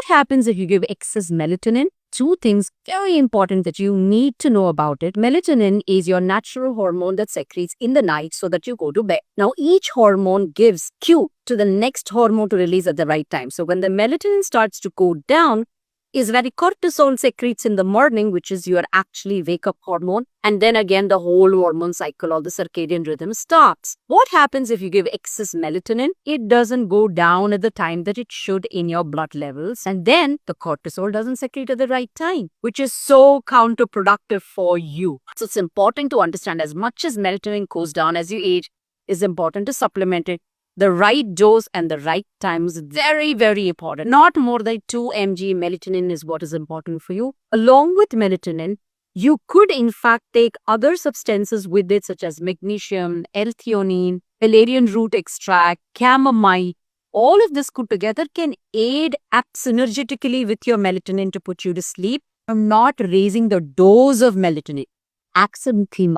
happens if you give excess melatonin? Two things very important that you need to know about it. Melatonin is your natural hormone that secretes in the night so that you go to bed. Now, each hormone gives cue to the next hormone to release at the right time. So when the melatonin starts to go down, is when cortisol secretes in the morning, which is your actually wake up hormone. And then again, the whole hormone cycle or the circadian rhythm starts. What happens if you give excess melatonin? It doesn't go down at the time that it should in your blood levels. And then the cortisol doesn't secrete at the right time, which is so counterproductive for you. So it's important to understand as much as melatonin goes down as you age, it's important to supplement it. The right dose and the right time is very, very important. Not more than 2 mg melatonin is what is important for you. Along with melatonin, you could in fact take other substances with it such as magnesium, L-theanine, valerian root extract, chamomile. All of this put together can aid synergetically with your melatonin to put you to sleep. I'm not raising the dose of melatonin. Absolutely